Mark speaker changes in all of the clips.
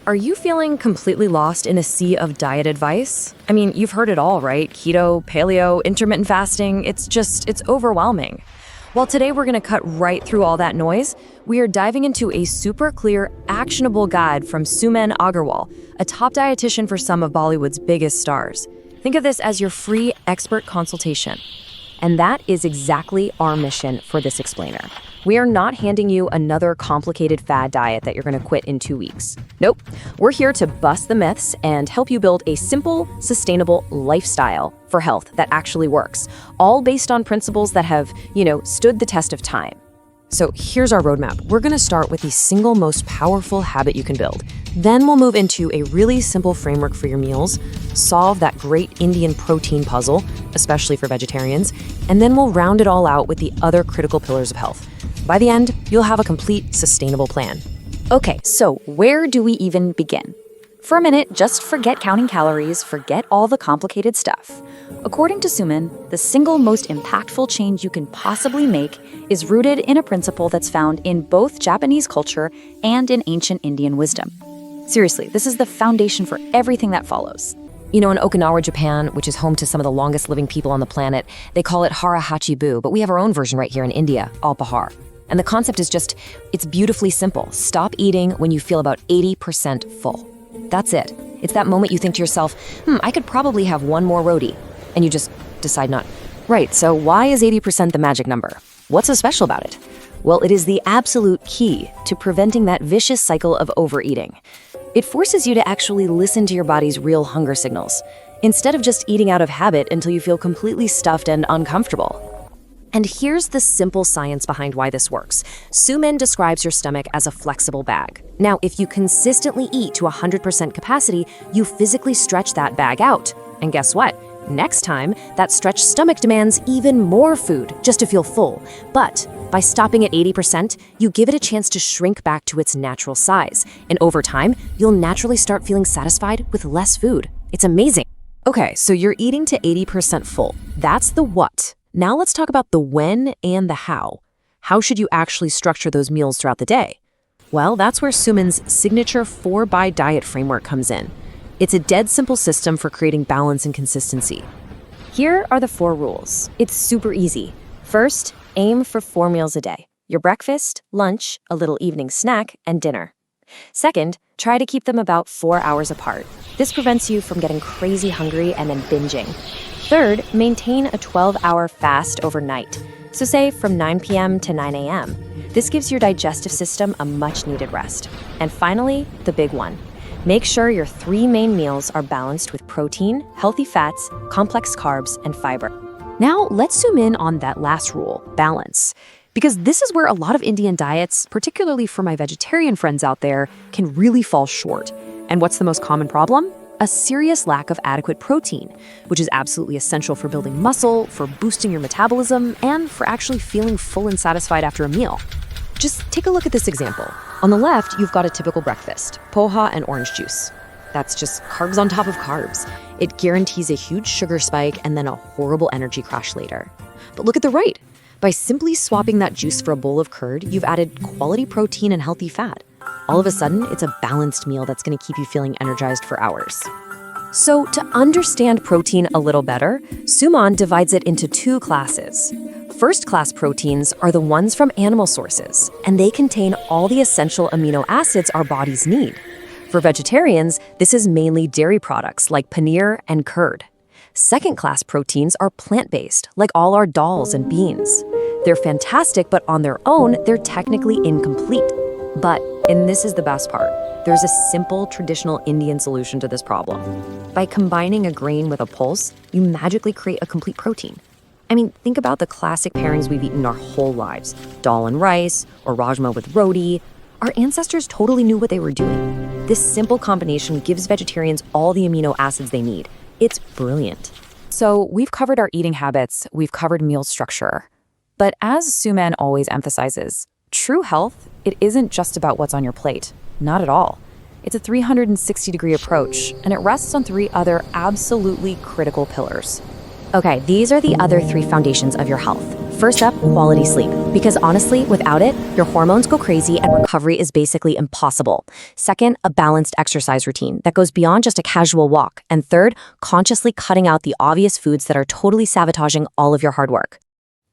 Speaker 1: Are you feeling completely lost in a sea of diet advice? I mean, you've heard it all, right? Keto, paleo, intermittent fasting, it's overwhelming. Well, today we're going to cut right through all that noise. We are diving into a super clear, actionable guide from Suman Agarwal, a top dietitian for some of Bollywood's biggest stars. Think of this as your free expert consultation. And that is exactly our mission for this explainer. We are not handing you another complicated fad diet that you're going to quit in 2 weeks. Nope. We're here to bust the myths and help you build a simple, sustainable lifestyle for health that actually works, all based on principles that have, stood the test of time. So here's our roadmap. We're going to start with the single most powerful habit you can build. Then we'll move into a really simple framework for your meals, solve that great Indian protein puzzle, especially for vegetarians, and then we'll round it all out with the other critical pillars of health. By the end, you'll have a complete, sustainable plan.
Speaker 2: Okay, so where do we even begin? For a minute, just forget counting calories, forget all the complicated stuff. According to Suman, the single most impactful change you can possibly make is rooted in a principle that's found in both Japanese culture and in ancient Indian wisdom. Seriously, this is the foundation for everything that follows.
Speaker 1: In Okinawa, Japan, which is home to some of the longest living people on the planet, they call it Hara Hachibu, but we have our own version right here in India, Alpahar. And the concept is it's beautifully simple. Stop eating when you feel about 80% full. That's it. It's that moment you think to yourself, I could probably have one more roti. And you just decide not. Right, so why is 80% the magic number? What's so special about it? Well, it is the absolute key to preventing that vicious cycle of overeating. It forces you to actually listen to your body's real hunger signals, instead of just eating out of habit until you feel completely stuffed and uncomfortable. And here's the simple science behind why this works. Suman describes your stomach as a flexible bag. Now, if you consistently eat to 100% capacity, you physically stretch that bag out. And guess what? Next time, that stretched stomach demands even more food just to feel full. But by stopping at 80%, you give it a chance to shrink back to its natural size. And over time, you'll naturally start feeling satisfied with less food. It's amazing. Okay, so you're eating to 80% full. That's the what. Now let's talk about the when and the how. How should you actually structure those meals throughout the day? Well, that's where Suman's signature 4x diet framework comes in. It's a dead simple system for creating balance and consistency. Here are the 4 rules. It's super easy. First, aim for 4 meals a day. Your breakfast, lunch, a little evening snack, and dinner. Second, try to keep them about 4 hours apart. This prevents you from getting crazy hungry and then binging. Third, maintain a 12-hour fast overnight. So say from 9 p.m. to 9 a.m. This gives your digestive system a much-needed rest. And finally, the big one. Make sure your 3 main meals are balanced with protein, healthy fats, complex carbs, and fiber. Now, let's zoom in on that last rule, balance. Because this is where a lot of Indian diets, particularly for my vegetarian friends out there, can really fall short. And what's the most common problem? A serious lack of adequate protein, which is absolutely essential for building muscle, for boosting your metabolism, and for actually feeling full and satisfied after a meal. Just take a look at this example. On the left, you've got a typical breakfast, poha and orange juice. That's just carbs on top of carbs. It guarantees a huge sugar spike and then a horrible energy crash later. But look at the right. By simply swapping that juice for a bowl of curd, you've added quality protein and healthy fat. All of a sudden, it's a balanced meal that's going to keep you feeling energized for hours. So to understand protein a little better, Suman divides it into 2 classes. First-class proteins are the ones from animal sources, and they contain all the essential amino acids our bodies need. For vegetarians, this is mainly dairy products like paneer and curd. Second-class proteins are plant-based, like all our dals and beans. They're fantastic, but on their own, they're technically incomplete. But, and this is the best part, there's a simple traditional Indian solution to this problem. By combining a grain with a pulse, you magically create a complete protein. I mean, think about the classic pairings we've eaten our whole lives. Dal and rice, or rajma with roti. Our ancestors totally knew what they were doing. This simple combination gives vegetarians all the amino acids they need. It's brilliant. So we've covered our eating habits, we've covered meal structure. But as Suman always emphasizes, true health, it isn't just about what's on your plate. Not at all. It's a 360-degree approach, and it rests on 3 other absolutely critical pillars. Okay, these are the other 3 foundations of your health.
Speaker 2: First up, quality sleep. Because honestly, without it, your hormones go crazy and recovery is basically impossible. Second, a balanced exercise routine that goes beyond just a casual walk. And third, consciously cutting out the obvious foods that are totally sabotaging all of your hard work.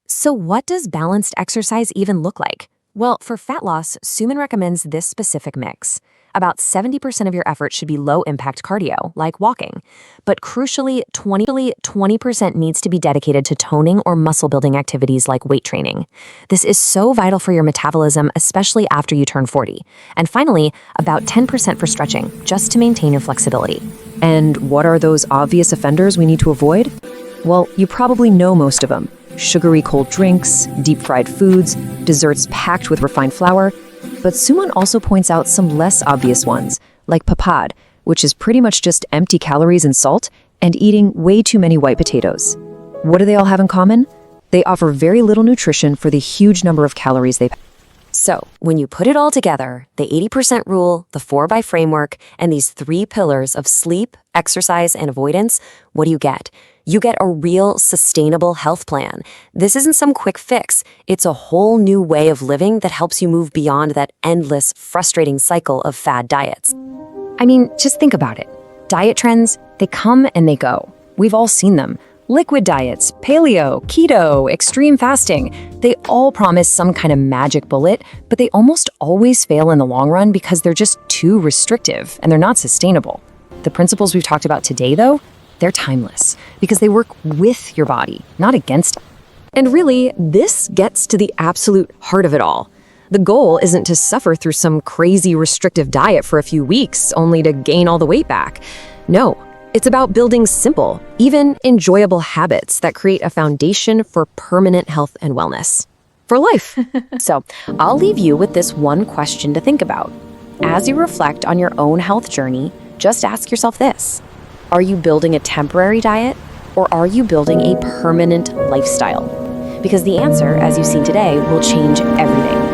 Speaker 2: So what does balanced exercise even look like? Well, for fat loss, Suman recommends this specific mix. About 70% of your effort should be low-impact cardio, like walking. But crucially, 20% needs to be dedicated to toning or muscle-building activities like weight training. This is so vital for your metabolism, especially after you turn 40. And finally, about 10% for stretching, just to maintain your flexibility.
Speaker 1: And what are those obvious offenders we need to avoid? Well, you probably know most of them. Sugary cold drinks, deep-fried foods, desserts packed with refined flour. But Suman also points out some less obvious ones, like papad, which is pretty much just empty calories and salt, and eating way too many white potatoes. What do they all have in common? They offer very little nutrition for the huge number of calories they pack.
Speaker 2: So, when you put it all together, the 80% rule, the 4x framework, and these 3 pillars of sleep, exercise, and avoidance, what do you get? You get a real, sustainable health plan. This isn't some quick fix. It's a whole new way of living that helps you move beyond that endless, frustrating cycle of fad diets.
Speaker 1: I mean, just think about it. Diet trends, they come and they go. We've all seen them. Liquid diets, paleo, keto, extreme fasting, they all promise some kind of magic bullet, but they almost always fail in the long run because they're just too restrictive and they're not sustainable. The principles we've talked about today, though, they're timeless because they work with your body, not against it. And really, this gets to the absolute heart of it all. The goal isn't to suffer through some crazy restrictive diet for a few weeks only to gain all the weight back. No, it's about building simple, even enjoyable habits that create a foundation for permanent health and wellness. For life.
Speaker 2: So, I'll leave you with this one question to think about. As you reflect on your own health journey, just ask yourself this. Are you building a temporary diet, or are you building a permanent lifestyle? Because the answer, as you've seen today, will change everything.